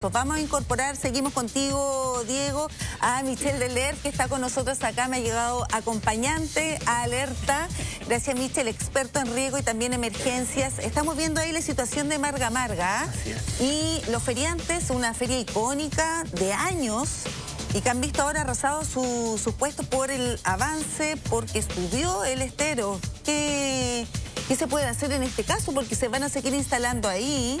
Vamos a incorporar, seguimos contigo, Diego, a Michelle Deler, que está con nosotros acá, me ha llegado acompañante a Alerta. Gracias, Michelle, experto en riesgo y también emergencias. Estamos viendo ahí la situación de Marga Marga. Así es. Y los feriantes, una feria icónica de años, y que han visto ahora arrasado sus puestos por el avance, porque subió el estero. ¿Qué se puede hacer en este caso? Porque se van a seguir instalando ahí.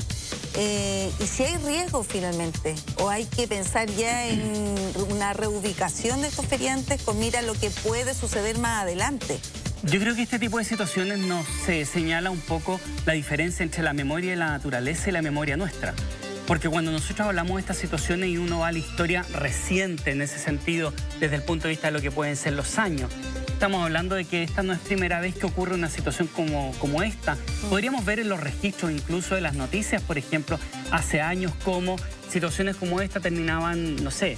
Y si hay riesgo finalmente, o hay que pensar ya en una reubicación de estos feriantes con mira a lo que puede suceder más adelante. Yo creo que este tipo de situaciones nos señala un poco la diferencia entre la memoria de la naturaleza y la memoria nuestra. Porque cuando nosotros hablamos de estas situaciones y uno va a la historia reciente en ese sentido, desde el punto de vista de lo que pueden ser los años, estamos hablando de que esta no es primera vez que ocurre una situación como esta. Podríamos ver en los registros incluso de las noticias, por ejemplo, hace años como situaciones como esta terminaban, no sé,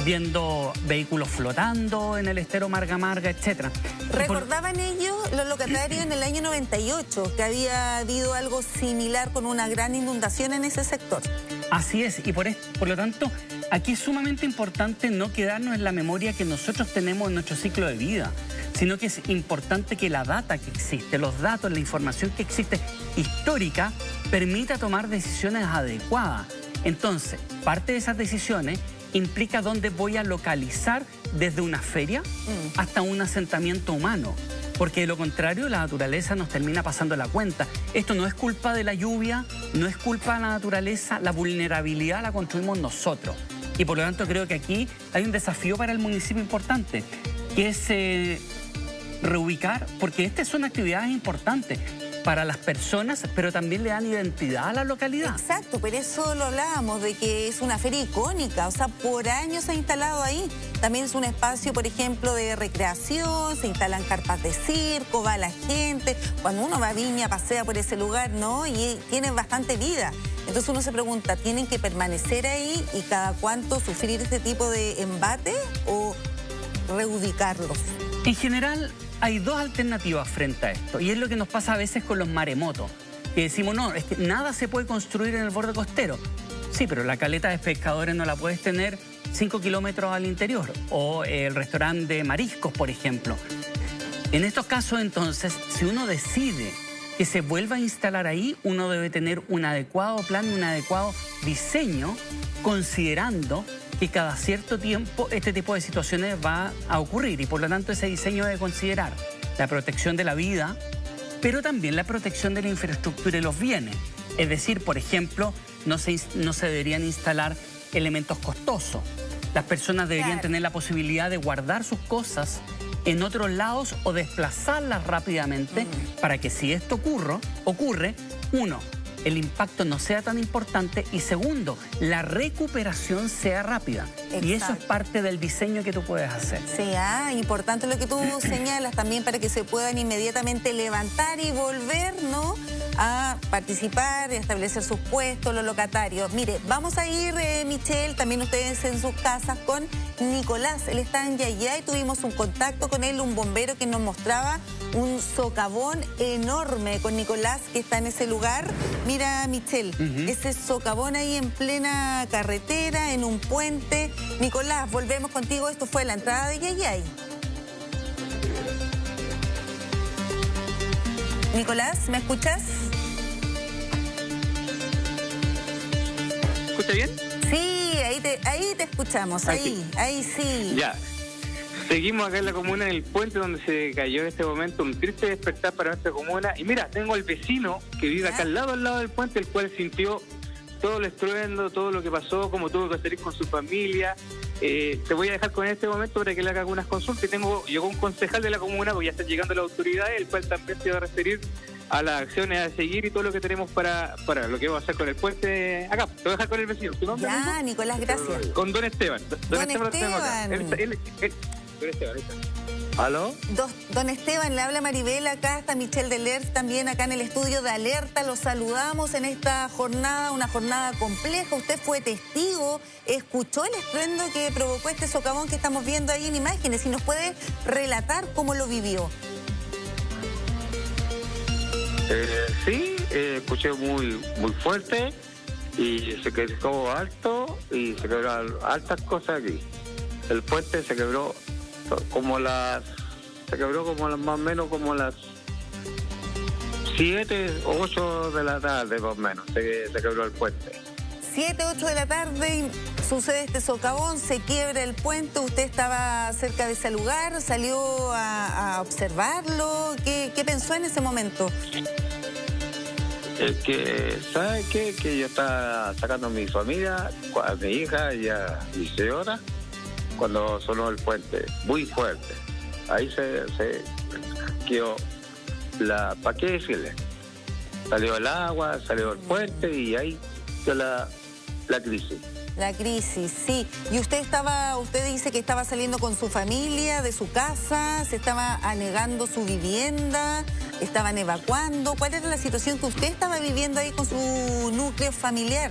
viendo vehículos flotando en el estero Marga Marga, etc. ¿Recordaban ellos, los locatarios, en el año 98, que había habido algo similar con una gran inundación en ese sector? Así es, y por lo tanto, aquí es sumamente importante no quedarnos en la memoria que nosotros tenemos en nuestro ciclo de vida, sino que es importante que la data que existe, los datos, la información que existe histórica, permita tomar decisiones adecuadas. Entonces, parte de esas decisiones implica dónde voy a localizar desde una feria hasta un asentamiento humano. Porque de lo contrario, la naturaleza nos termina pasando la cuenta. Esto no es culpa de la lluvia, no es culpa de la naturaleza, la vulnerabilidad la construimos nosotros. Y por lo tanto creo que aquí hay un desafío para el municipio importante, que es reubicar, porque estas son actividades importantes para las personas, pero también le dan identidad a la localidad. Exacto, pero eso lo hablábamos, de que es una feria icónica, o sea, por años se ha instalado ahí. También es un espacio, por ejemplo, de recreación, se instalan carpas de circo, va la gente. Cuando uno va a Viña, pasea por ese lugar, ¿no? Y tiene bastante vida. Entonces uno se pregunta, ¿tienen que permanecer ahí y cada cuánto sufrir este tipo de embate o reubicarlos? En general, hay dos alternativas frente a esto, y es lo que nos pasa a veces con los maremotos, que decimos, no, es que nada se puede construir en el borde costero. Sí, pero la caleta de pescadores no la puedes tener 5 kilómetros al interior, o el restaurante de mariscos, por ejemplo. En estos casos, entonces, si uno decide que se vuelva a instalar ahí, uno debe tener un adecuado plan, un adecuado diseño, considerando que cada cierto tiempo este tipo de situaciones va a ocurrir, y por lo tanto ese diseño debe considerar la protección de la vida, pero también la protección de la infraestructura y los bienes. Es decir, por ejemplo, no se deberían instalar elementos costosos. Las personas deberían tener la posibilidad de guardar sus cosas en otros lados o desplazarlas rápidamente para que si esto ocurre, uno, el impacto no sea tan importante, y segundo, la recuperación sea rápida. Exacto. Y eso es parte del diseño que tú puedes hacer. Sí, importante lo que tú señalas también, para que se puedan inmediatamente levantar y volver, ¿no?, a participar, a establecer sus puestos, los locatarios. Mire, vamos a ir, Michelle, también ustedes en sus casas, con Nicolás. Él está en Yayay, tuvimos un contacto con él, un bombero que nos mostraba un socavón enorme con Nicolás, que está en ese lugar. Mira, Michelle, ese socavón ahí en plena carretera, en un puente. Nicolás, volvemos contigo. Esto fue la entrada de Yayay. Nicolás, ¿me escuchas? ¿Me escucha bien? Sí, ahí te escuchamos, ahí sí. Ya. Seguimos acá en la comuna, en el puente donde se cayó en este momento un triste despertar para nuestra comuna. Y mira, tengo al vecino que vive acá al lado del puente, el cual sintió todo el estruendo, todo lo que pasó, cómo tuvo que salir con su familia. Te voy a dejar con este momento para que le haga algunas consultas. Y llegó un concejal de la comuna, porque ya están llegando las autoridades, el cual también se va a referir a las acciones a seguir y todo lo que tenemos para lo que vamos a hacer con el puente acá. Te voy a dejar con el vecino. ¿Tu nombre? Ya, Nicolás, gracias. Con don Esteban. Don Esteban. Don Esteban, ahí está. ¿Aló? Don Esteban, le habla Maribel, acá está Michelle Deler, también acá en el estudio de Alerta. Los saludamos en esta jornada, una jornada compleja. Usted fue testigo, escuchó el estruendo que provocó este socavón que estamos viendo ahí en imágenes. ¿Y nos puede relatar cómo lo vivió? Sí, escuché muy fuerte. y se quedó alto y se quebraron altas cosas aquí. El puente se quebró como más o menos como las 7 o 8 de la tarde, más o menos, se quebró el puente. 7, 8 de la tarde sucede este socavón, se quiebra el puente. ¿Usted estaba cerca de ese lugar? ¿Salió a observarlo? ¿Qué pensó en ese momento? Es que, ¿sabe qué? Que yo estaba sacando a mi familia, a mi hija y a mi señora, cuando sonó el puente, muy fuerte. Ahí se quedó ¿para qué decirle? Salió el agua, salió el puente y ahí quedó la crisis. La crisis, sí. ¿Y usted dice que estaba saliendo con su familia de su casa, se estaba anegando su vivienda, estaban evacuando? ¿Cuál era la situación que usted estaba viviendo ahí con su núcleo familiar?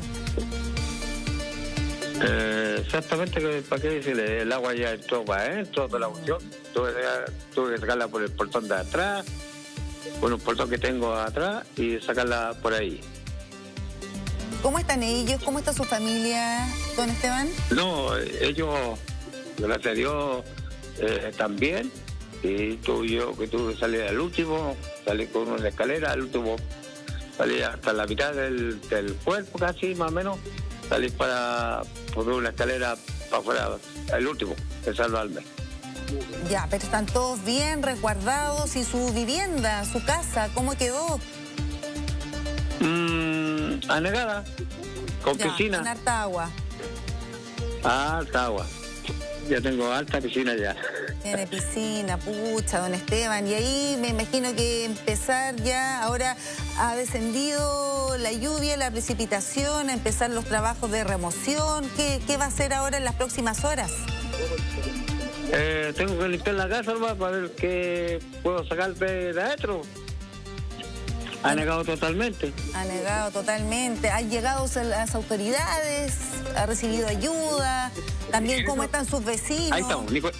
Exactamente, ¿para qué decirle? El agua ya entró para adentro de la opción. Tuve que sacarla por el portón de atrás, por un portón que tengo atrás y sacarla por ahí. ¿Cómo están ellos? ¿Cómo está su familia, don Esteban? No, ellos, gracias a Dios, también. Y tuve que salir al último, salí con una escalera, al último salí hasta la mitad del cuerpo casi, más o menos. Salí por una escalera para afuera, el último, de salvarme. Ya, pero están todos bien resguardados. ¿Y su vivienda, su casa, cómo quedó? Anegada, con piscina. Con harta agua. Alta agua. Ya tengo alta piscina ya. Tiene piscina, pucha, don Esteban. Y ahí me imagino que empezar ya, ahora ha descendido la lluvia, la precipitación, a empezar los trabajos de remoción. ¿Qué va a hacer ahora en las próximas horas? Tengo que limpiar la casa nomás para ver qué puedo sacar de adentro. Ha negado totalmente. Ha negado totalmente. ¿Han llegado las autoridades? ¿Ha recibido ayuda? También, ¿cómo están sus vecinos? Ahí estamos, Nico.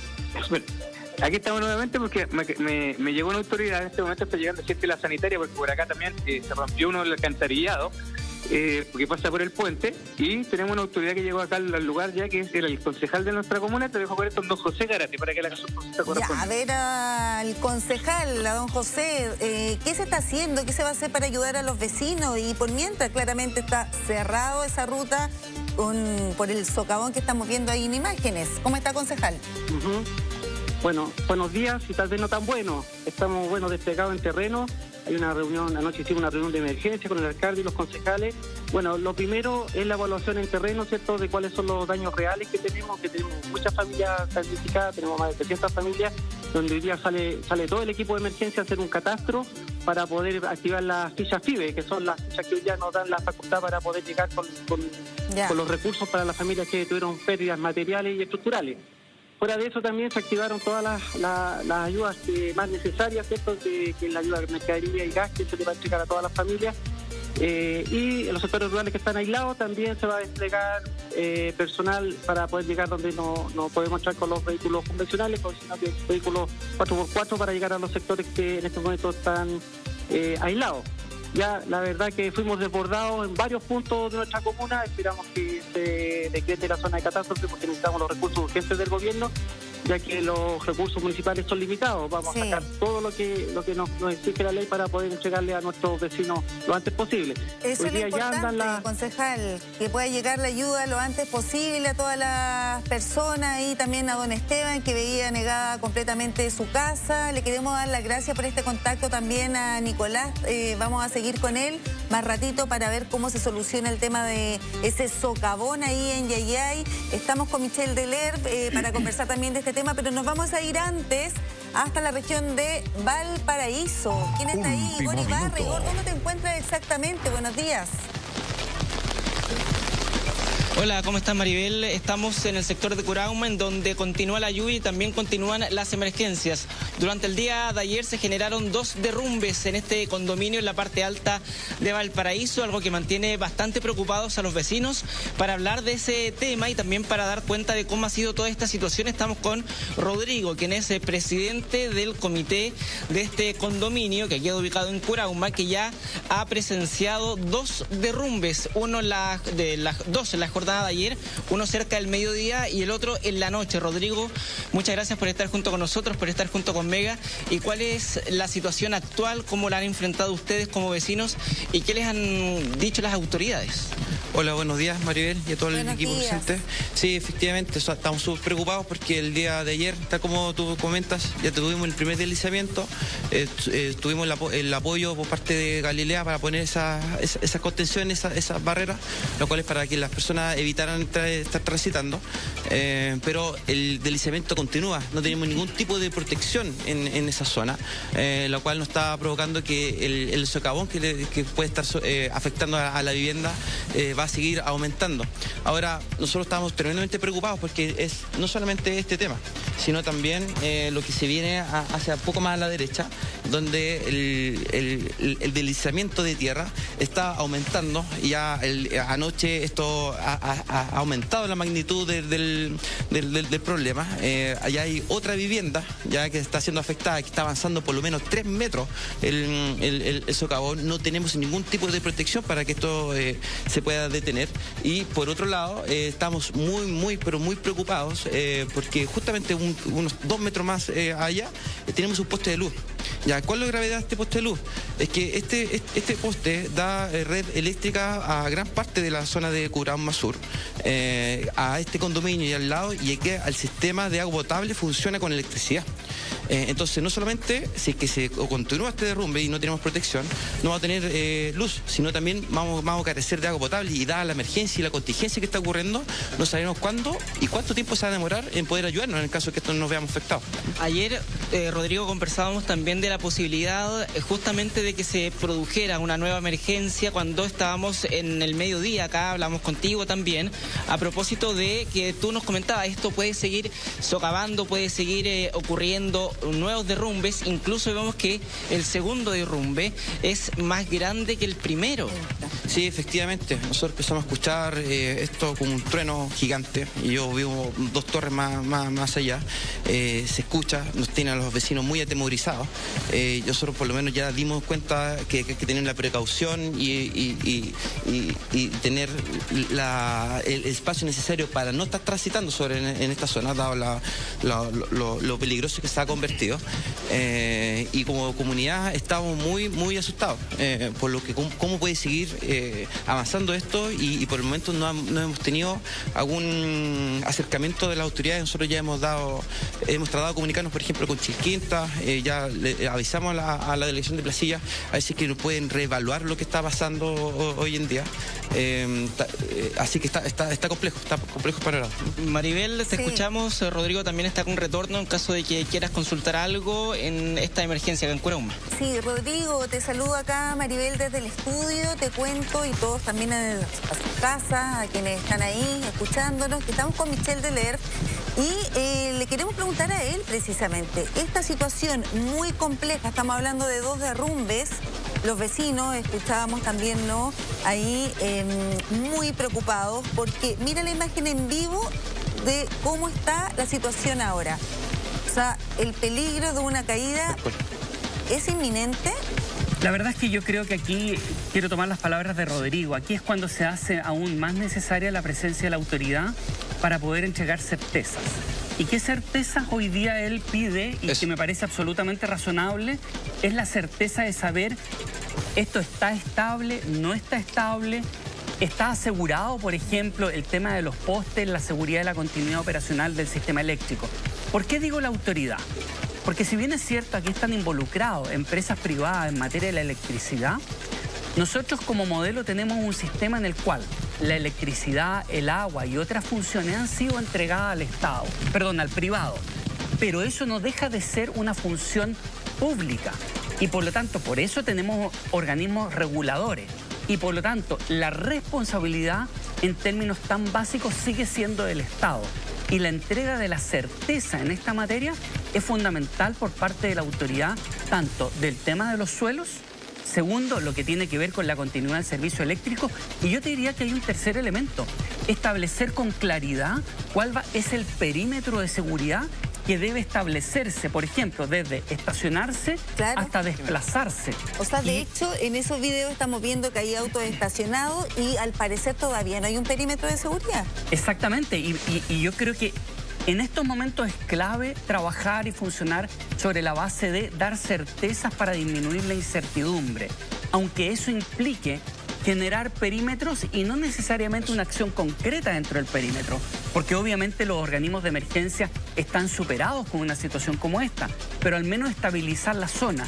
Aquí estamos nuevamente porque me llegó una autoridad. En este momento está llegando gente de la sanitaria porque por acá también se rompió uno del alcantarillado. Porque pasa por el puente y tenemos una autoridad que llegó acá al lugar ya, que es el concejal de nuestra comuna. Te dejo con esto, don José Garate, para que la cosa se corresponda. Ya, a ver al concejal, a don José, ¿qué se está haciendo? ¿Qué se va a hacer para ayudar a los vecinos? Y por mientras claramente está cerrado esa ruta por el socavón que estamos viendo ahí en imágenes. ¿Cómo está, concejal? Bueno, buenos días y tal vez no tan buenos. Estamos, desplegados en terreno. Hay una reunión, anoche hicimos una reunión de emergencia con el alcalde y los concejales. Bueno, lo primero es la evaluación en terreno, ¿cierto?, de cuáles son los daños reales que tenemos muchas familias damnificadas, tenemos más de 300 familias, donde hoy día sale todo el equipo de emergencia a hacer un catastro para poder activar las fichas FIBE, que son las fichas que hoy día nos dan la facultad para poder llegar con los recursos para las familias que tuvieron pérdidas materiales y estructurales. Fuera de eso también se activaron todas las ayudas más necesarias, ¿cierto?, que es la ayuda de mercadería y gas que se le va a entregar a todas las familias. Y en los sectores rurales que están aislados también se va a desplegar personal para poder llegar donde no podemos entrar con los vehículos convencionales, sino que vehículos 4x4 para llegar a los sectores que en este momento están aislados. Ya la verdad que fuimos desbordados en varios puntos de nuestra comuna. Esperamos que se decrete la zona de catástrofe porque necesitamos los recursos urgentes del gobierno, ya que los recursos municipales son limitados. Vamos a sacar todo lo que nos exige la ley para poder entregarle a nuestros vecinos lo antes posible. Eso es lo importante, concejal, que pueda llegar la ayuda lo antes posible a todas las personas y también a don Esteban, que veía negada completamente su casa. Le queremos dar las gracias por este contacto también a Nicolás. Vamos a seguir con él más ratito para ver cómo se soluciona el tema de ese socavón ahí en Yayay. Estamos con Michelle Deler para conversar también de este tema, pero nos vamos a ir antes hasta la región de Valparaíso. ¿Quién está ahí? Igor Ibarra. Igor, ¿dónde te encuentras exactamente? Buenos días. Hola, ¿cómo estás, Maribel? Estamos en el sector de Curauma, en donde continúa la lluvia y también continúan las emergencias. Durante el día de ayer se generaron 2 derrumbes en este condominio en la parte alta de Valparaíso, algo que mantiene bastante preocupados a los vecinos. Para hablar de ese tema y también para dar cuenta de cómo ha sido toda esta situación, estamos con Rodrigo, quien es el presidente del comité de este condominio que queda ubicado en Curauma, que ya ha presenciado 2 derrumbes, uno en la jornada de ayer, uno cerca del mediodía y el otro en la noche. Rodrigo, muchas gracias por estar junto con nosotros, por estar junto con Mega. ¿Y cuál es la situación actual? ¿Cómo la han enfrentado ustedes como vecinos? ¿Y qué les han dicho las autoridades? Hola, buenos días, Maribel, y a todo el equipo presente. Sí, efectivamente, estamos súper preocupados porque el día de ayer, tal como tú comentas, ya tuvimos el primer deslizamiento, tuvimos el apoyo por parte de Galilea para poner esas contenciones, esas barreras, lo cual es para que las personas evitaran estar transitando, pero el deslizamiento continúa, no tenemos ningún tipo de protección en esa zona, lo cual nos está provocando que el socavón que puede estar afectando a la vivienda va a seguir aumentando. Ahora, nosotros estamos tremendamente preocupados porque es no solamente este tema, sino también lo que se viene hacia poco más a la derecha, donde el deslizamiento de tierra está aumentando. Ya anoche esto ha aumentado la magnitud del problema. Allá hay otra vivienda ya que está siendo afectada, que está avanzando por lo menos 3 metros el socavón. No tenemos ningún tipo de protección para que esto se pueda detener. Y por otro lado, estamos muy preocupados porque justamente unos 2 metros más allá tenemos un poste de luz. Ya, ¿cuál es la gravedad de este poste de luz? Es que este poste da red eléctrica a gran parte de la zona de Curauma Sur, a este condominio y al lado, y que el sistema de agua potable funciona con electricidad. Entonces, no solamente si es que se continúa este derrumbe y no tenemos protección, no va a tener luz, sino también vamos a carecer de agua potable, y dada la emergencia y la contingencia que está ocurriendo, no sabemos cuándo y cuánto tiempo se va a demorar en poder ayudarnos en el caso de que esto nos veamos afectados. Ayer, Rodrigo, conversábamos también de la posibilidad justamente de que se produjera una nueva emergencia cuando estábamos en el mediodía. Acá hablamos contigo también a propósito de que tú nos comentabas, esto puede seguir socavando, puede seguir ocurriendo nuevos derrumbes. Incluso vemos que el segundo derrumbe es más grande que el primero. Sí, efectivamente, nosotros empezamos a escuchar esto como un trueno gigante, y yo vivo 2 torres más allá. Se escucha, nos tiene a los vecinos muy atemorizados. Nosotros por lo menos ya dimos cuenta que hay que tener la precaución y tener el espacio necesario para no estar transitando en esta zona, dado lo peligroso que se ha convertido. Y como comunidad estamos muy asustados por lo que cómo puede seguir avanzando esto, y por el momento no hemos tenido algún acercamiento de las autoridades. Nosotros ya hemos tratado de comunicarnos, por ejemplo, con Chilquinta, ya le avisamos a la delegación de Placilla a ver si es que nos pueden reevaluar lo que está pasando hoy en día. Así que está complejo el panorama. Maribel, te escuchamos. Rodrigo también está con retorno en caso de que quieras consultar algo en esta emergencia en Curauma. Sí, Rodrigo, te saludo acá, Maribel, desde el estudio, te cuento, y todos también a sus casas, a quienes están ahí escuchándonos, que estamos con Michel Deler, y le queremos preguntar a él precisamente, esta situación muy compleja, estamos hablando de 2 derrumbes, los vecinos, escuchábamos también, ¿no?, ahí muy preocupados, porque mira la imagen en vivo de cómo está la situación ahora. O sea, el peligro de una caída es inminente. La verdad es que yo creo que aquí, quiero tomar las palabras de Rodrigo, aquí es cuando se hace aún más necesaria la presencia de la autoridad para poder entregar certezas. ¿Y qué certezas hoy día él pide, y que me parece absolutamente razonable, es la certeza de saber esto está estable, no está estable? ¿Está asegurado, por ejemplo, el tema de los postes, la seguridad y la continuidad operacional del sistema eléctrico? ¿Por qué digo la autoridad? Porque si bien es cierto, aquí están involucrados empresas privadas en materia de la electricidad, nosotros como modelo tenemos un sistema en el cual la electricidad, el agua y otras funciones han sido entregadas al privado. Pero eso no deja de ser una función pública. Y por lo tanto, por eso tenemos organismos reguladores. Y por lo tanto, la responsabilidad en términos tan básicos sigue siendo del Estado. Y la entrega de la certeza en esta materia es fundamental por parte de la autoridad, tanto del tema de los suelos, segundo, lo que tiene que ver con la continuidad del servicio eléctrico, y yo te diría que hay un tercer elemento, establecer con claridad cuál es el perímetro de seguridad que debe establecerse, por ejemplo, desde estacionarse hasta desplazarse. O sea, de hecho, en esos videos estamos viendo que hay autos estacionados y al parecer todavía no hay un perímetro de seguridad. Exactamente, y yo creo que en estos momentos es clave trabajar y funcionar sobre la base de dar certezas para disminuir la incertidumbre, aunque eso implique generar perímetros y no necesariamente una acción concreta dentro del perímetro, porque obviamente los organismos de emergencia están superados con una situación como esta, pero al menos estabilizar la zona,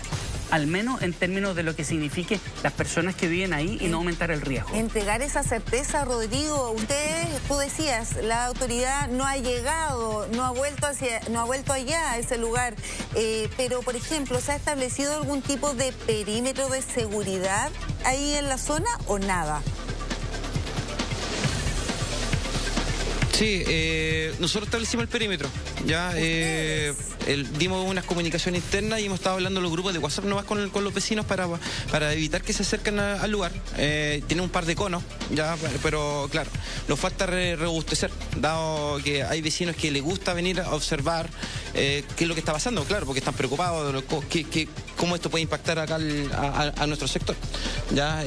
al menos en términos de lo que signifique las personas que viven ahí y no aumentar el riesgo. Entregar esa certeza, Rodrigo. Tú decías, la autoridad no ha llegado, no ha vuelto allá a ese lugar, pero por ejemplo, ¿se ha establecido algún tipo de perímetro de seguridad ahí en la zona o nada? Sí, nosotros establecimos el perímetro, ya dimos unas comunicaciones internas y hemos estado hablando en los grupos de WhatsApp nomás con los vecinos para evitar que se acerquen al lugar. Tiene un par de conos, ya, pero claro, nos falta robustecer, dado que hay vecinos que les gusta venir a observar qué es lo que está pasando, claro, porque están preocupados de cómo esto puede impactar acá a nuestro sector. Ya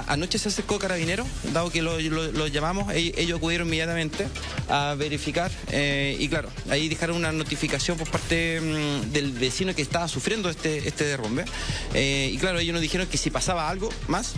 anoche se acercó Carabineros, dado que lo llamamos, ellos acudieron inmediatamente a verificar y claro, ahí dejaron una notificación por parte del vecino que estaba sufriendo este derrumbe y claro, ellos nos dijeron que si pasaba algo más,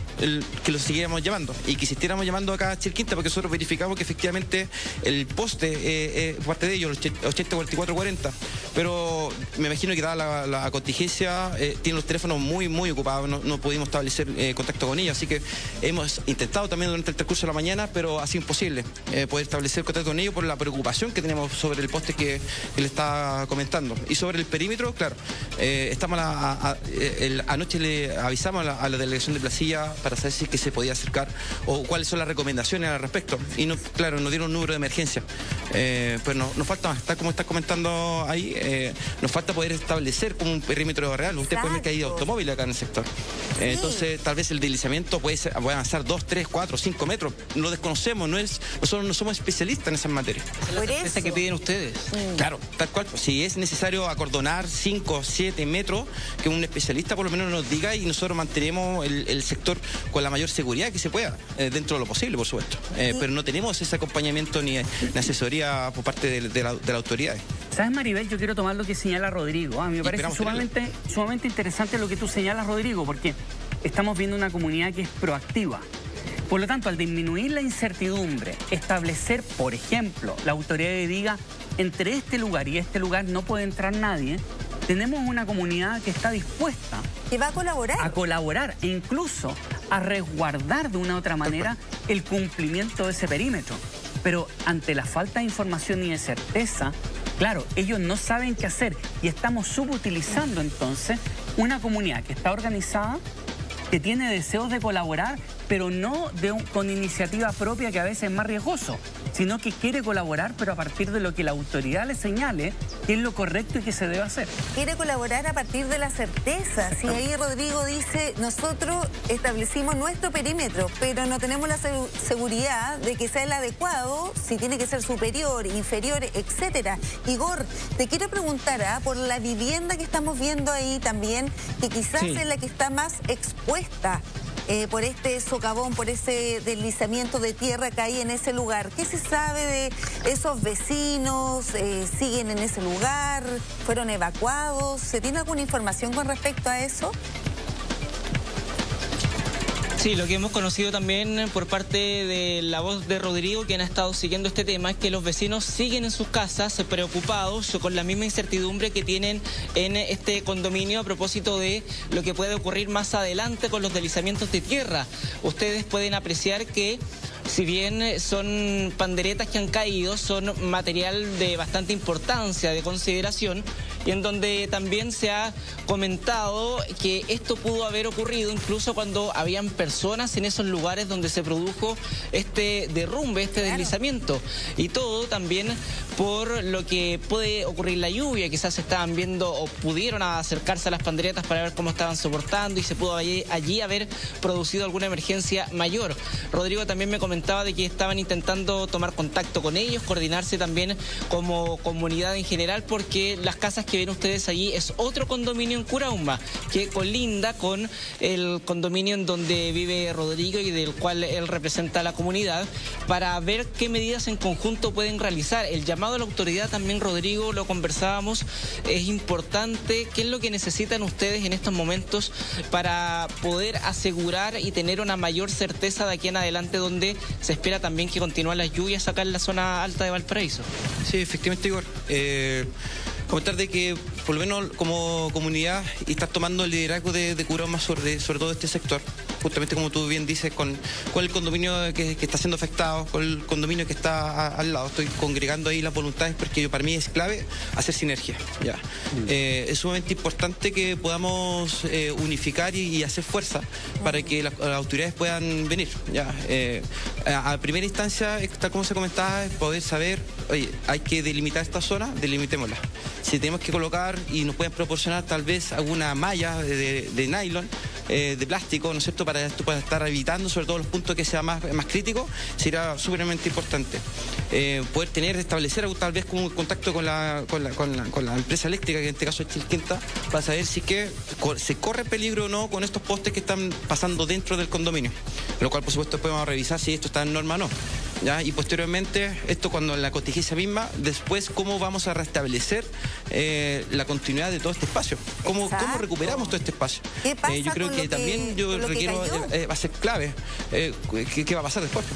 que lo siguiéramos llamando y que siguiéramos llamando acá a Chilquinta, porque nosotros verificamos que efectivamente el poste parte de ellos, el 804440, pero me imagino que dada la contingencia tienen los teléfonos muy ocupados, no pudimos establecer contacto con ellos, así que hemos intentado también durante el transcurso de la mañana, pero ha sido imposible poder establecer contacto con ellos por la preocupación que tenemos sobre el poste que le está comentando. Y sobre el perímetro, claro, estamos anoche le avisamos a la delegación de Placilla para saber si es que se podía acercar o cuáles son las recomendaciones al respecto. Y claro, nos dieron un número de emergencia. Pero nos falta más, tal como está comentando ahí, nos falta poder establecer como un perímetro real. Usted puede ver que hay automóviles acá en el sector. Entonces, tal vez el deslizamiento puede avanzar 2, 3, 4, 5 metros. Lo desconocemos, nosotros no somos especialistas en esas materias. Por eso que piden ustedes. Claro, tal cual. Si es necesario acordonar 5, 7 metros, que un especialista por lo menos nos diga y nosotros mantenemos el sector con la mayor seguridad que se pueda, dentro de lo posible, por supuesto. Pero no tenemos ese acompañamiento ni asesoría por parte de la autoridad. ¿Sabes, Maribel? Yo quiero tomar lo que señala Rodrigo. A mí me parece sumamente interesante lo que tú señalas, Rodrigo, porque estamos viendo una comunidad que es proactiva. Por lo tanto, al disminuir la incertidumbre, establecer, por ejemplo, la autoridad que diga entre este lugar y este lugar no puede entrar nadie, tenemos una comunidad que está dispuesta y va a colaborar. A colaborar e incluso a resguardar de una u otra manera el cumplimiento de ese perímetro. Pero ante la falta de información y de certeza, claro, ellos no saben qué hacer y estamos subutilizando entonces una comunidad que está organizada, que tiene deseos de colaborar, pero no con iniciativa propia, que a veces es más riesgoso, sino que quiere colaborar, pero a partir de lo que la autoridad le señale que es lo correcto y que se debe hacer. Quiere colaborar a partir de la certeza. Si ahí Rodrigo dice, nosotros establecimos nuestro perímetro, pero no tenemos la seguridad de que sea el adecuado, si tiene que ser superior, inferior, etcétera. Igor, te quiero preguntar por la vivienda que estamos viendo ahí también, que quizás es la que está más expuesta por este socavón, por ese deslizamiento de tierra que hay en ese lugar. ¿Qué se sabe de esos vecinos? ¿Siguen en ese lugar? ¿Fueron evacuados? ¿Se tiene alguna información con respecto a eso? Sí, lo que hemos conocido también por parte de la voz de Rodrigo, quien ha estado siguiendo este tema, es que los vecinos siguen en sus casas preocupados con la misma incertidumbre que tienen en este condominio a propósito de lo que puede ocurrir más adelante con los deslizamientos de tierra. Ustedes pueden apreciar que, si bien son panderetas que han caído, son material de bastante importancia, de consideración, y en donde también se ha comentado que esto pudo haber ocurrido incluso cuando habían personas en esos lugares donde se produjo este derrumbe, este deslizamiento, y todo también por lo que puede ocurrir la lluvia. Quizás estaban viendo o pudieron acercarse a las panderetas para ver cómo estaban soportando y se pudo allí haber producido alguna emergencia mayor. Rodrigo también me comentaba de que estaban intentando tomar contacto con ellos, coordinarse también como comunidad en general, porque las casas que ven ustedes allí es otro condominio en Curauma que colinda con el condominio en donde vive Rodrigo y del cual él representa a la comunidad, para ver qué medidas en conjunto pueden realizar. El llamado a la autoridad también, Rodrigo, lo conversábamos, es importante. ¿Qué es lo que necesitan ustedes en estos momentos para poder asegurar y tener una mayor certeza de aquí en adelante, donde se espera también que continúen las lluvias acá en la zona alta de Valparaíso? Sí, efectivamente, Igor. Comentar de que por lo menos como comunidad y estar tomando el liderazgo de Curauma sobre todo este sector, justamente como tú bien dices, con el condominio que está siendo afectado, con el condominio que está al lado. Estoy congregando ahí las voluntades porque para mí es clave hacer sinergia. ¿Ya? Es sumamente importante que podamos unificar y hacer fuerza para que las autoridades puedan venir. ¿Ya? A primera instancia, tal como se comentaba, es poder saber, oye, hay que delimitar esta zona, delimitémosla. Si tenemos que colocar y nos pueden proporcionar tal vez alguna malla de nylon, de plástico, ¿no es cierto?, para esto, para estar evitando sobre todo los puntos que sean más críticos, será súpermente importante. Poder establecer tal vez como un contacto con la empresa eléctrica, que en este caso es Chilquenta, para saber si que se corre peligro o no con estos postes que están pasando dentro del condominio, lo cual por supuesto podemos revisar si esto está en norma o no. ¿Ya? Y posteriormente, esto cuando la contingencia misma, después cómo vamos a restablecer la continuidad de todo este espacio, cómo recuperamos todo este espacio. ¿Qué pasa yo creo que también yo requiero, va a ser clave, ¿qué va a pasar después?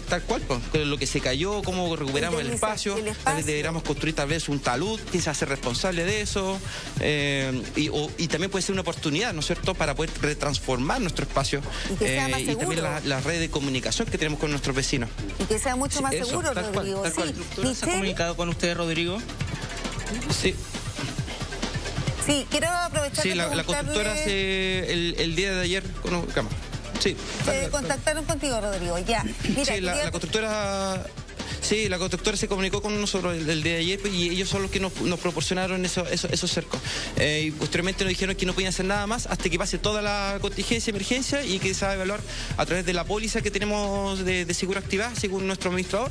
Tal cual, pues, lo que se cayó, cómo recuperamos el espacio. Tal vez deberíamos construir tal vez un talud, quién se hace responsable de eso, y también puede ser una oportunidad, ¿no es cierto?, para poder retransformar nuestro espacio y también la red de comunicación que tenemos con nuestros vecinos. Y que sea mucho más seguro, Rodrigo. ¿La constructora se ha comunicado con usted, Rodrigo? Sí. Sí, quiero aprovechar de la constructora el día de ayer con cámara. Sí. Se contactaron contigo, Rodrigo, ya. Mira, sí, la constructora... Sí, la constructora se comunicó con nosotros el día de ayer y ellos son los que nos proporcionaron esos cercos. Y posteriormente nos dijeron que no podían hacer nada más hasta que pase toda la contingencia, emergencia, y que se va a evaluar a través de la póliza que tenemos de seguro activada, según nuestro administrador,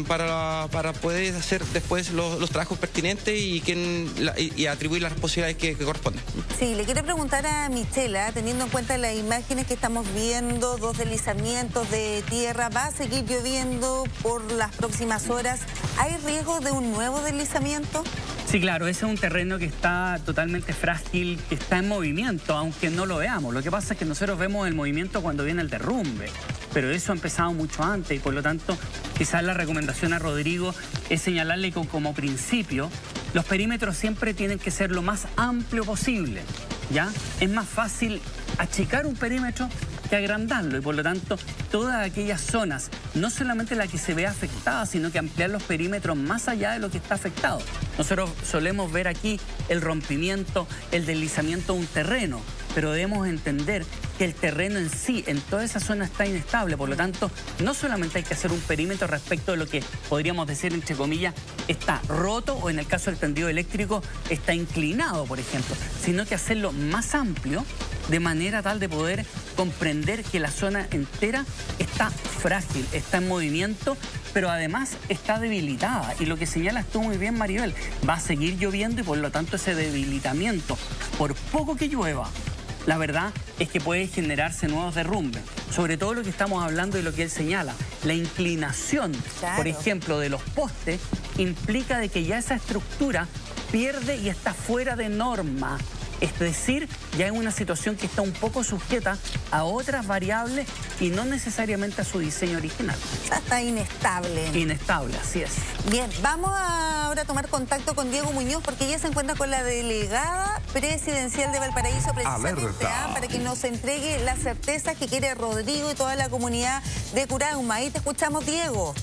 para poder hacer después los trabajos pertinentes y atribuir las responsabilidades que corresponden. Sí, le quiero preguntar a Michela, teniendo en cuenta las imágenes que estamos viendo, 2 deslizamientos de tierra, ¿va a seguir lloviendo por las próximas horas? ¿Hay riesgo de un nuevo deslizamiento? Sí, claro, ese es un terreno que está totalmente frágil, que está en movimiento, aunque no lo veamos. Lo que pasa es que nosotros vemos el movimiento cuando viene el derrumbe, pero eso ha empezado mucho antes y por lo tanto quizás la recomendación a Rodrigo es señalarle que como principio los perímetros siempre tienen que ser lo más amplio posible, ¿ya? Es más fácil achicar un perímetro que agrandarlo y por lo tanto todas aquellas zonas, no solamente la que se ve afectada, sino que ampliar los perímetros más allá de lo que está afectado. Nosotros solemos ver aquí el rompimiento, el deslizamiento de un terreno, pero debemos entender que el terreno en sí, en toda esa zona está inestable, por lo tanto, no solamente hay que hacer un perímetro respecto de lo que podríamos decir, entre comillas, está roto o en el caso del tendido eléctrico está inclinado, por ejemplo, sino que hacerlo más amplio de manera tal de poder comprender que la zona entera está frágil, está en movimiento, pero además está debilitada. Y lo que señalas tú muy bien, Maribel, va a seguir lloviendo y por lo tanto ese debilitamiento, por poco que llueva, la verdad es que puede generarse nuevos derrumbes. Sobre todo lo que estamos hablando y lo que él señala, la inclinación, por ejemplo, de los postes, implica de que ya esa estructura pierde y está fuera de norma. Es decir, ya en una situación que está un poco sujeta a otras variables y no necesariamente a su diseño original. Está inestable. Inestable, así es. Bien, vamos ahora a tomar contacto con Diego Muñoz porque ella se encuentra con la delegada presidencial de Valparaíso precisamente para que nos entregue las certezas que quiere Rodrigo y toda la comunidad de Curauma. Ahí te escuchamos, Diego.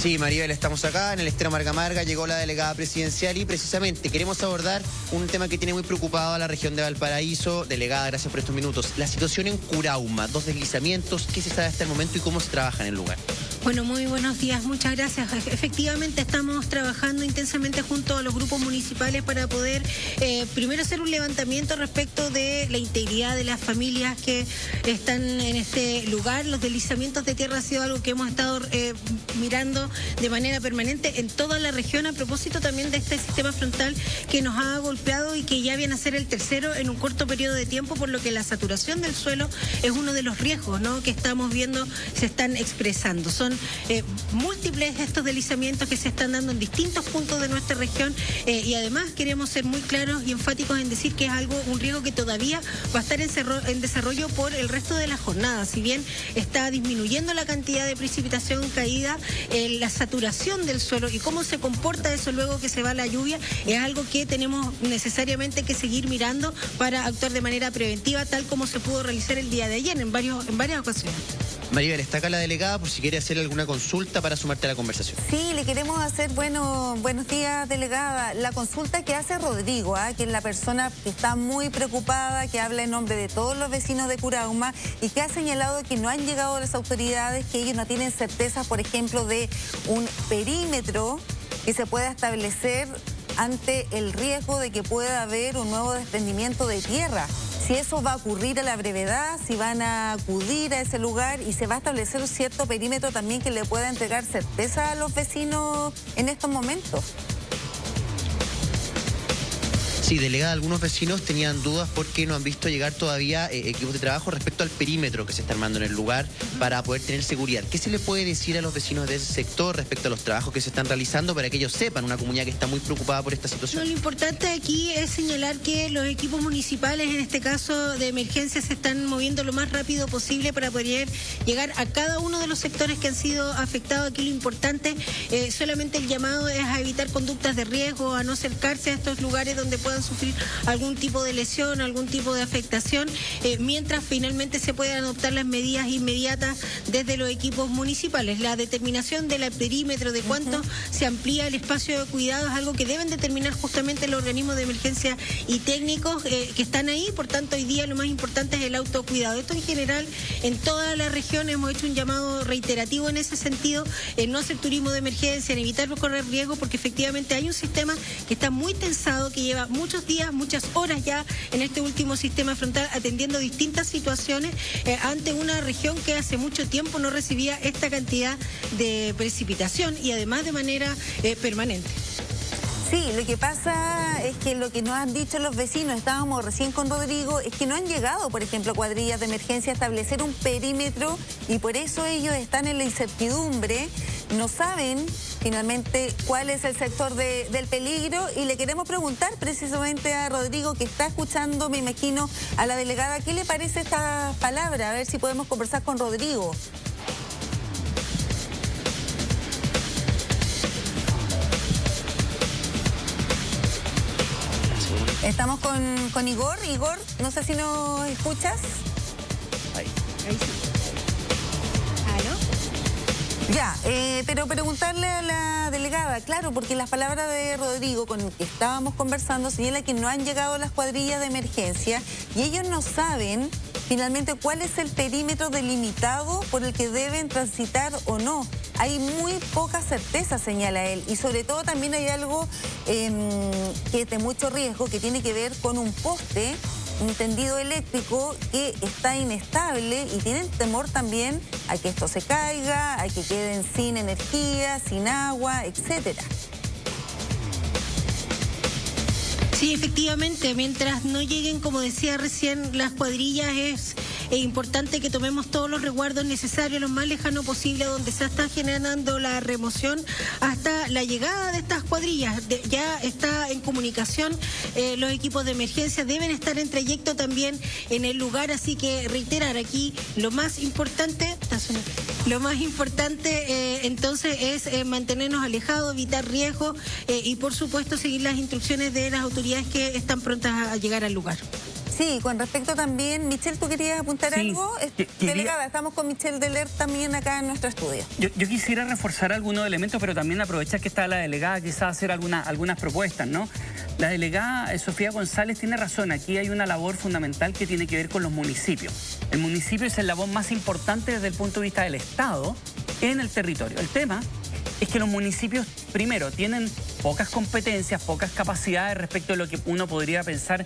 Sí, Maribel, estamos acá en el Estero Marga Marga, llegó la delegada presidencial y precisamente queremos abordar un tema que tiene muy preocupado a la región de Valparaíso. Delegada, gracias por estos minutos. La situación en Curauma, 2 deslizamientos, ¿qué se sabe hasta el momento y cómo se trabaja en el lugar? Bueno, muy buenos días, muchas gracias. Efectivamente estamos trabajando intensamente junto a los grupos municipales para poder primero hacer un levantamiento respecto de la integridad de las familias que están en este lugar. Los deslizamientos de tierra ha sido algo que hemos estado mirando de manera permanente en toda la región, a propósito también de este sistema frontal que nos ha golpeado y que ya viene a ser el tercero en un corto periodo de tiempo, por lo que la saturación del suelo es uno de los riesgos, ¿no?, que estamos viendo se están expresando. Son múltiples estos deslizamientos que se están dando en distintos puntos de nuestra región y además queremos ser muy claros y enfáticos en decir que es un riesgo que todavía va a estar en desarrollo por el resto de la jornada. Si bien está disminuyendo la cantidad de precipitación caída, la saturación del suelo y cómo se comporta eso luego que se va la lluvia es algo que tenemos necesariamente que seguir mirando para actuar de manera preventiva, tal como se pudo realizar el día de ayer en varias ocasiones. Maribel, está acá la delegada por si quiere hacer alguna consulta para sumarte a la conversación. Sí, le queremos hacer, buenos días, delegada. La consulta que hace Rodrigo, que es la persona que está muy preocupada, que habla en nombre de todos los vecinos de Curauma y que ha señalado que no han llegado las autoridades, que ellos no tienen certeza, por ejemplo, de un perímetro que se pueda establecer ante el riesgo de que pueda haber un nuevo desprendimiento de tierra. Si eso va a ocurrir a la brevedad, si van a acudir a ese lugar y se va a establecer un cierto perímetro también que le pueda entregar certeza a los vecinos en estos momentos. Sí, delegada, algunos vecinos tenían dudas porque no han visto llegar todavía equipos de trabajo respecto al perímetro que se está armando en el lugar para poder tener seguridad. ¿Qué se le puede decir a los vecinos de ese sector respecto a los trabajos que se están realizando para que ellos sepan, una comunidad que está muy preocupada por esta situación? Lo importante aquí es señalar que los equipos municipales, en este caso de emergencia, se están moviendo lo más rápido posible para poder llegar a cada uno de los sectores que han sido afectados. Aquí lo importante, solamente el llamado es a evitar conductas de riesgo, a no acercarse a estos lugares donde puedan sufrir algún tipo de lesión, algún tipo de afectación, mientras finalmente se puedan adoptar las medidas inmediatas desde los equipos municipales. La determinación del perímetro, de cuánto se amplía el espacio de cuidado, es algo que deben determinar justamente los organismos de emergencia y técnicos que están ahí. Por tanto, hoy día lo más importante es el autocuidado. Esto en general, en toda la región hemos hecho un llamado reiterativo en ese sentido, en no hacer turismo de emergencia, en evitar correr riesgo, porque efectivamente hay un sistema que está muy tensado, que lleva muchos días, muchas horas ya en este último sistema frontal atendiendo distintas situaciones ante una región que hace mucho tiempo no recibía esta cantidad de precipitación y además de manera permanente. Sí, lo que pasa es que lo que nos han dicho los vecinos, estábamos recién con Rodrigo, es que no han llegado, por ejemplo, cuadrillas de emergencia a establecer un perímetro y por eso ellos están en la incertidumbre, no saben finalmente cuál es el sector del peligro y le queremos preguntar precisamente a Rodrigo, que está escuchando, me imagino, a la delegada, ¿qué le parece esta palabra? A ver si podemos conversar con Rodrigo. Estamos con Igor. Igor, no sé si nos escuchas. Ahí sí. ¿Aló? Ya, pero preguntarle a la delegada, claro, porque las palabras de Rodrigo con el que estábamos conversando señala que no han llegado las cuadrillas de emergencia y ellos no saben finalmente cuál es el perímetro delimitado por el que deben transitar o no. Hay muy poca certeza, señala él, y sobre todo también hay algo que es de mucho riesgo, que tiene que ver con un poste, un tendido eléctrico que está inestable y tienen temor también a que esto se caiga, a que queden sin energía, sin agua, etcétera. Sí, efectivamente, mientras no lleguen, como decía recién, las cuadrillas, es importante que tomemos todos los resguardos necesarios, lo más lejano posible, donde se está generando la remoción hasta la llegada de estas cuadrillas. Ya está en comunicación, los equipos de emergencia deben estar en trayecto también en el lugar, así que reiterar aquí, lo más importante entonces es mantenernos alejados, evitar riesgos y por supuesto seguir las instrucciones de las autoridades que están prontas a llegar al lugar. Sí, con respecto también, Michelle, ¿tú querías apuntar algo? Delegada, estamos con Michelle Deler también acá en nuestro estudio. Yo quisiera reforzar algunos elementos, pero también aprovechar que está la delegada, quizás hacer algunas propuestas, ¿no? La delegada Sofía González tiene razón, aquí hay una labor fundamental que tiene que ver con los municipios. El municipio es el labor más importante desde el punto de vista del Estado en el territorio. El tema es que los municipios, primero, tienen pocas competencias, pocas capacidades respecto de lo que uno podría pensar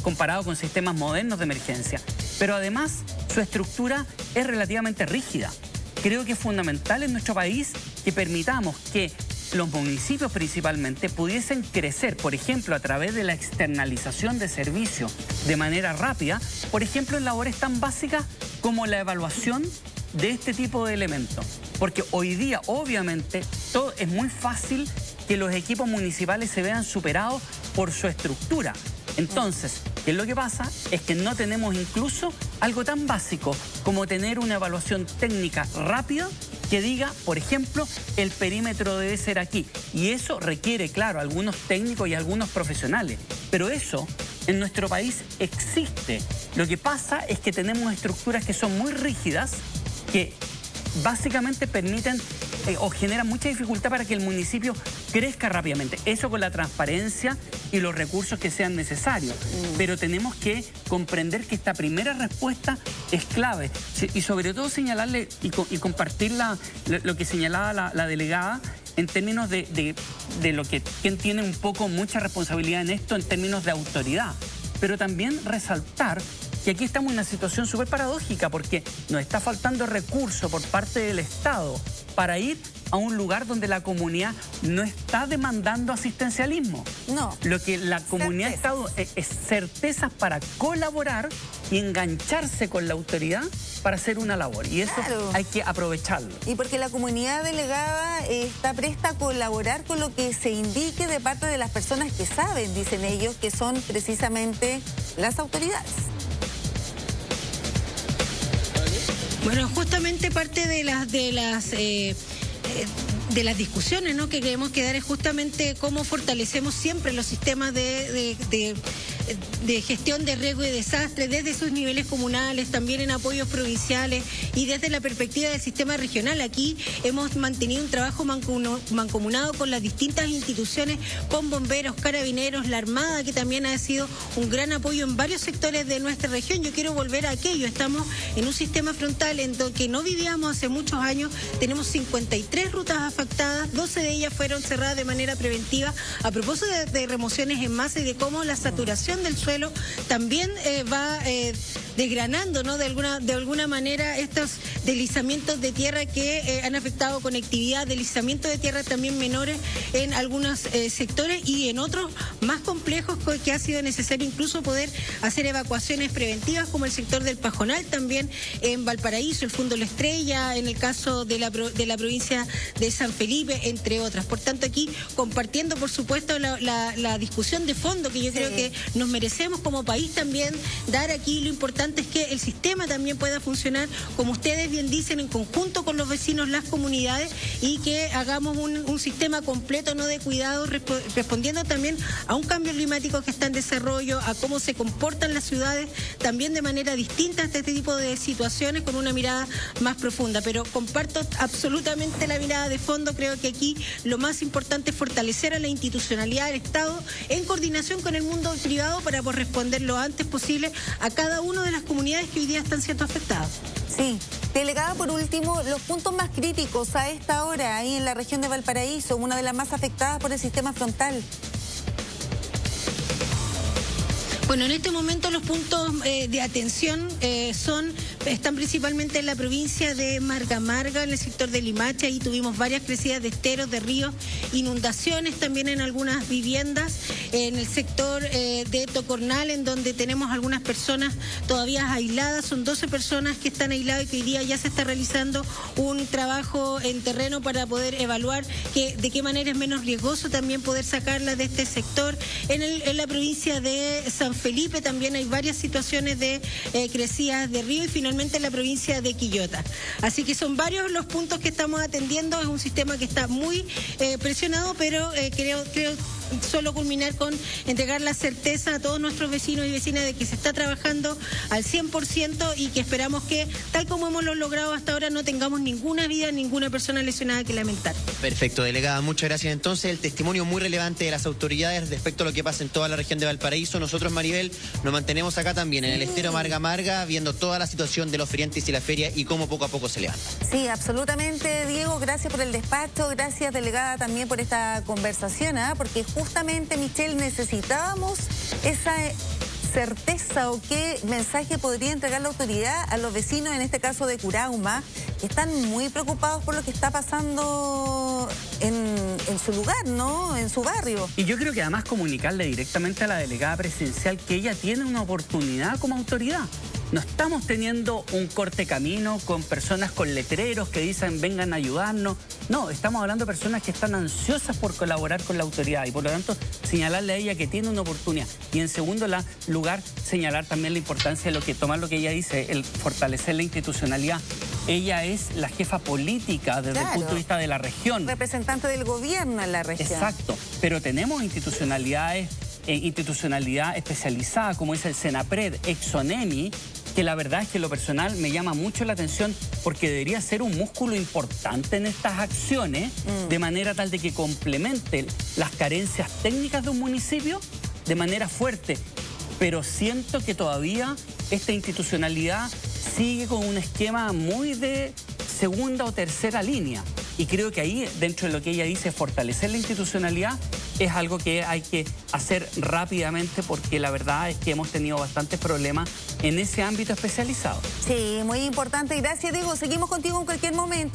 comparado con sistemas modernos de emergencia. Pero además, su estructura es relativamente rígida. Creo que es fundamental en nuestro país que permitamos que los municipios principalmente pudiesen crecer, por ejemplo, a través de la externalización de servicios de manera rápida, por ejemplo, en labores tan básicas como la evaluación de este tipo de elementos. Porque hoy día, obviamente, todo es muy fácil que los equipos municipales se vean superados por su estructura. Entonces, ¿qué es lo que pasa? Es que no tenemos incluso algo tan básico como tener una evaluación técnica rápida que diga, por ejemplo, el perímetro debe ser aquí. Y eso requiere, claro, algunos técnicos y algunos profesionales. Pero eso en nuestro país existe. Lo que pasa es que tenemos estructuras que son muy rígidas, que básicamente permiten o generan mucha dificultad para que el municipio crezca rápidamente. Eso con la transparencia y los recursos que sean necesarios. Pero tenemos que comprender que esta primera respuesta es clave. Y sobre todo señalarle y compartir lo que señalaba la delegada en términos de lo que quien tiene un poco mucha responsabilidad en esto en términos de autoridad. Pero también resaltar que aquí estamos en una situación súper paradójica porque nos está faltando recursos por parte del Estado para ir a un lugar donde la comunidad no está demandando asistencialismo. No. Lo que la comunidad ha estado es certezas para colaborar y engancharse con la autoridad para hacer una labor. Y eso hay que aprovecharlo. Y porque la comunidad delegada está presta a colaborar con lo que se indique de parte de las personas que saben, dicen ellos, que son precisamente las autoridades. Bueno, justamente parte de las discusiones, ¿no?, que queremos dar es justamente cómo fortalecemos siempre los sistemas de gestión de riesgo y desastre desde sus niveles comunales, también en apoyos provinciales y desde la perspectiva del sistema regional. Aquí hemos mantenido un trabajo mancomunado con las distintas instituciones, con bomberos, carabineros, la Armada, que también ha sido un gran apoyo en varios sectores de nuestra región. Yo quiero volver a aquello. Estamos en un sistema frontal en donde que no vivíamos hace muchos años. Tenemos 53 rutas afectadas, 12 de ellas fueron cerradas de manera preventiva a propósito de remociones en masa y de cómo la saturación del suelo también va desgranando, ¿no?, de alguna manera estos deslizamientos de tierra que han afectado conectividad, deslizamientos de tierra también menores en algunos sectores y en otros más complejos que ha sido necesario incluso poder hacer evacuaciones preventivas como el sector del Pajonal, también en Valparaíso, el Fundo La Estrella, en el caso de la provincia de San Felipe, entre otras. Por tanto, aquí compartiendo, por supuesto, la discusión de fondo que yo creo que nos merecemos como país también dar aquí. Lo importante es que el sistema también pueda funcionar, como ustedes bien dicen, en conjunto con los vecinos, las comunidades, y que hagamos un sistema completo, no de cuidado, respondiendo también a un cambio climático que está en desarrollo, a cómo se comportan las ciudades también de manera distinta a este tipo de situaciones, con una mirada más profunda. Pero comparto absolutamente la mirada de fondo. Creo que aquí lo más importante es fortalecer a la institucionalidad del Estado en coordinación con el mundo privado para poder responder lo antes posible a cada una de las comunidades que hoy día están siendo afectadas. Sí. Delegada, por último, los puntos más críticos a esta hora ahí en la región de Valparaíso, una de las más afectadas por el sistema frontal. Bueno, en este momento los puntos de atención están principalmente en la provincia de Marga, en el sector de Limache. Ahí tuvimos varias crecidas de esteros, de ríos, inundaciones también en algunas viviendas. En el sector de Tocornal, en donde tenemos algunas personas todavía aisladas, son 12 personas que están aisladas y que hoy día ya se está realizando un trabajo en terreno para poder evaluar de qué manera es menos riesgoso también poder sacarlas de este sector. En la provincia de San Felipe también hay varias situaciones de crecidas de río, y finalmente en la provincia de Quillota. Así que son varios los puntos que estamos atendiendo. Es un sistema que está muy presionado, pero creo solo culminar con entregar la certeza a todos nuestros vecinos y vecinas de que se está trabajando al 100% y que esperamos que, tal como hemos logrado hasta ahora, no tengamos ninguna vida, ninguna persona lesionada que lamentar. Perfecto, delegada, muchas gracias. Entonces, el testimonio muy relevante de las autoridades respecto a lo que pasa en toda la región de Valparaíso. Nosotros, Maribel, nos mantenemos acá también, en el estero Marga Marga, viendo toda la situación de los feriantes y la feria y cómo poco a poco se levanta. Sí, absolutamente, Diego, gracias por el despacho, gracias, delegada, también por esta conversación, porque justamente, Michelle, necesitábamos esa certeza o qué mensaje podría entregar la autoridad a los vecinos, en este caso de Curauma, que están muy preocupados por lo que está pasando en su lugar, ¿no? En su barrio. Y yo creo que además comunicarle directamente a la delegada presidencial que ella tiene una oportunidad como autoridad. No estamos teniendo un corte camino con personas con letreros que dicen vengan a ayudarnos. No, estamos hablando de personas que están ansiosas por colaborar con la autoridad y por lo tanto señalarle a ella que tiene una oportunidad. Y en segundo lugar, señalar también la importancia de tomar lo que ella dice, el fortalecer la institucionalidad. Ella es la jefa política desde el punto de vista de la región. Representante del gobierno en la región. Exacto, pero tenemos institucionalidad especializada, como es el Senapred, Exonemi, que la verdad es que lo personal me llama mucho la atención porque debería ser un músculo importante en estas acciones, de manera tal de que complemente las carencias técnicas de un municipio de manera fuerte. Pero siento que todavía esta institucionalidad sigue con un esquema muy de segunda o tercera línea. Y creo que ahí, dentro de lo que ella dice, fortalecer la institucionalidad, es algo que hay que hacer rápidamente porque la verdad es que hemos tenido bastantes problemas en ese ámbito especializado. Sí, muy importante. Gracias, Diego. Seguimos contigo en cualquier momento.